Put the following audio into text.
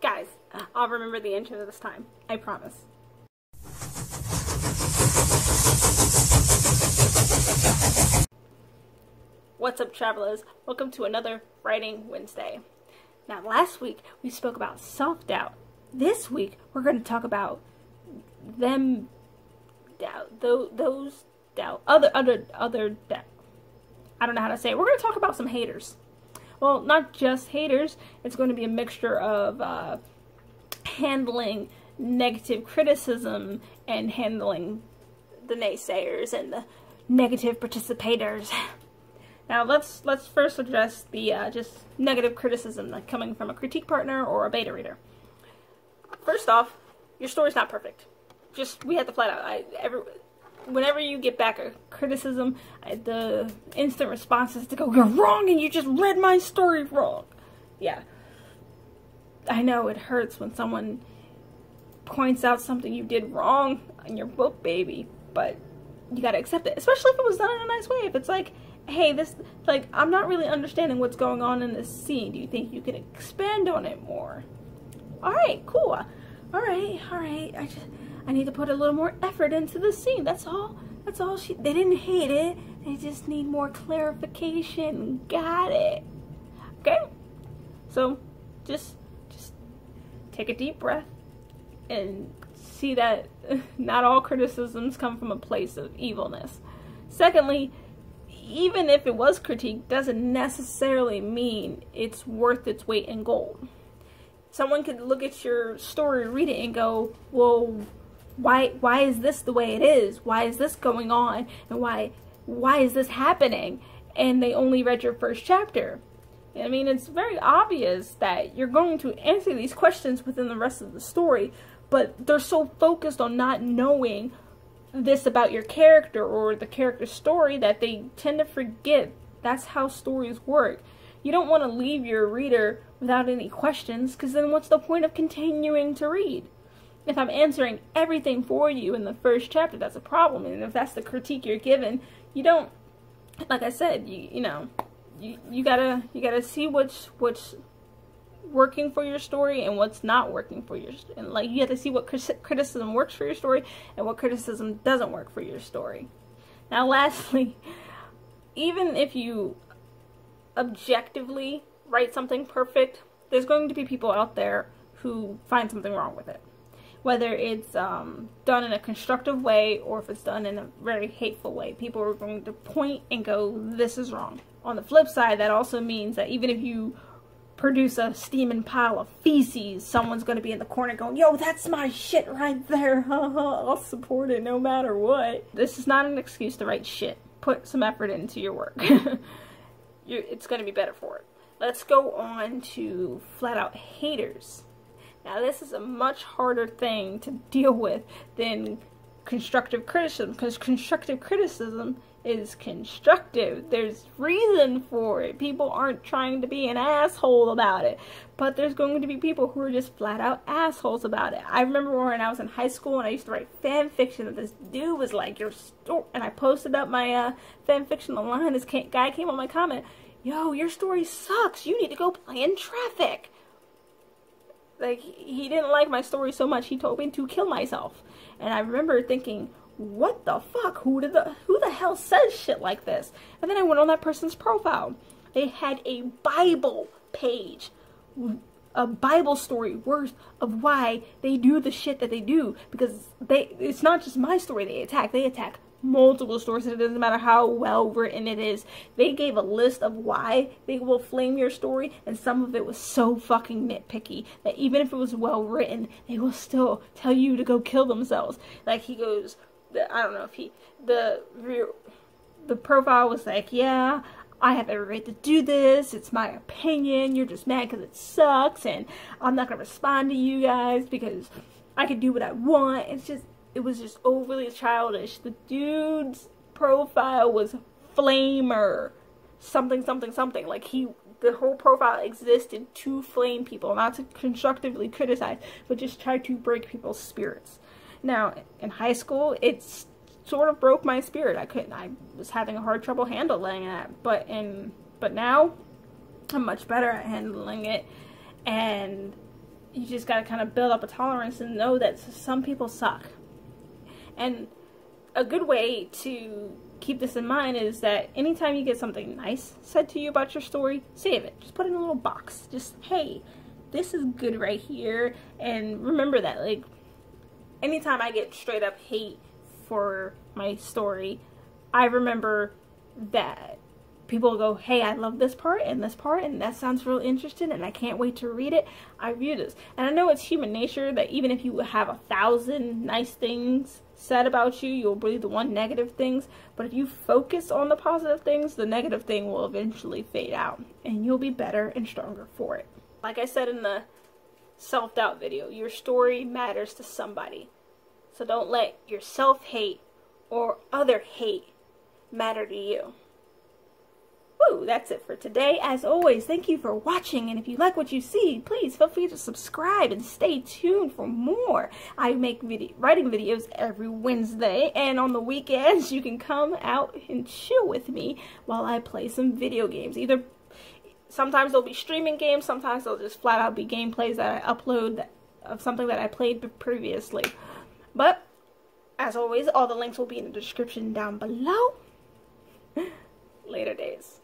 Guys, I'll remember the intro this time. I promise. What's up, travelers? Welcome to another Writing Wednesday. Now, last week we spoke about self-doubt. This week we're going to talk about those doubt, other doubt. I don't know how to say it. We're going to talk about some haters. Well, not just haters. It's going to be a mixture of handling negative criticism and handling the naysayers and the negative participators. Now, let's first address the just negative criticism like coming from a critique partner or a beta reader. First off, your story's not perfect. We have to flat out. Whenever you get back a criticism, the instant response is to go, "You're wrong and you just read my story wrong." Yeah. I know it hurts when someone points out something you did wrong in your book, baby, but you gotta accept it. Especially if it was done in a nice way. If it's like, "Hey, I'm not really understanding what's going on in this scene. Do you think you could expand on it more?" Alright, cool. Alright. I need to put a little more effort into the scene. That's all. They didn't hate it. They just need more clarification. Got it. Okay? So, just take a deep breath and see that not all criticisms come from a place of evilness. Secondly, even if it was critique, doesn't necessarily mean it's worth its weight in gold. Someone could look at your story, read it, and go, "Well, why is this the way it is? Why is this going on? And why is this happening?" And they only read your first chapter. I mean, it's very obvious that you're going to answer these questions within the rest of the story, but they're so focused on not knowing this about your character or the character's story that they tend to forget that's how stories work. You don't want to leave your reader without any questions, because then what's the point of continuing to read? If I'm answering everything for you in the first chapter, that's a problem. And if that's the critique you're given, you don't, like I said, you gotta see what's working for your story and what's not working for your, and like you have to see what criticism works for your story and what criticism doesn't work for your story. Now, lastly, even if you objectively write something perfect, there's going to be people out there who find something wrong with it. Whether it's done in a constructive way or if it's done in a very hateful way, people are going to point and go, "This is wrong." On the flip side, that also means that even if you produce a steaming pile of feces, someone's going to be in the corner going, "Yo, that's my shit right there. I'll support it no matter what." This is not an excuse to write shit. Put some effort into your work. It's going to be better for it. Let's go on to flat out haters. Now, this is a much harder thing to deal with than constructive criticism, because constructive criticism is constructive. There's reason for it. People aren't trying to be an asshole about it, but there's going to be people who are just flat out assholes about it. I remember when I was in high school and I used to write fan fiction, and this dude was like, "Your story," and I posted up my fan fiction online. This guy came on my comment, "Yo, your story sucks. You need to go play in traffic." Like, he didn't like my story so much, he told me to kill myself. And I remember thinking, what the fuck? Who the hell says shit like this? And then I went on that person's profile. They had a Bible page, a Bible story worth of why they do the shit that they do. Because it's not just my story they attack multiple stories. It doesn't matter how well written it is. They gave a list of why they will flame your story, and some of it was so fucking nitpicky that even if it was well written, they will still tell you to go kill themselves. Like, he goes, I don't know if the profile was like, "Yeah, I have every right to do this. It's my opinion. You're just mad because it sucks, and I'm not gonna respond to you guys because I can do what I want." It was just overly childish. The dude's profile was flamer. Something. Like, the whole profile existed to flame people, not to constructively criticize, but just try to break people's spirits. Now, in high school, it sort of broke my spirit. I was having a hard trouble handling that. But now, I'm much better at handling it. And you just gotta kind of build up a tolerance and know that some people suck. And a good way to keep this in mind is that anytime you get something nice said to you about your story, save it. Just put it in a little box. Just, hey, this is good right here. And remember that, like, anytime I get straight up hate for my story, I remember that people go, hey, I love this part, and that sounds real interesting, and I can't wait to read it. I read this. And I know it's human nature that even if you have 1,000 nice things said about you, you'll read the one negative things. But if you focus on the positive things, the negative thing will eventually fade out, and you'll be better and stronger for it. Like I said in the self-doubt video, your story matters to somebody. So don't let your self-hate or other hate matter to you. Woo, that's it for today. As always, thank you for watching, and if you like what you see, please feel free to subscribe and stay tuned for more. I make writing videos every Wednesday, and on the weekends you can come out and chill with me while I play some video games. Sometimes they'll be streaming games, sometimes they'll just flat out be gameplays that I upload of something that I played previously. But, as always, all the links will be in the description down below. Later days.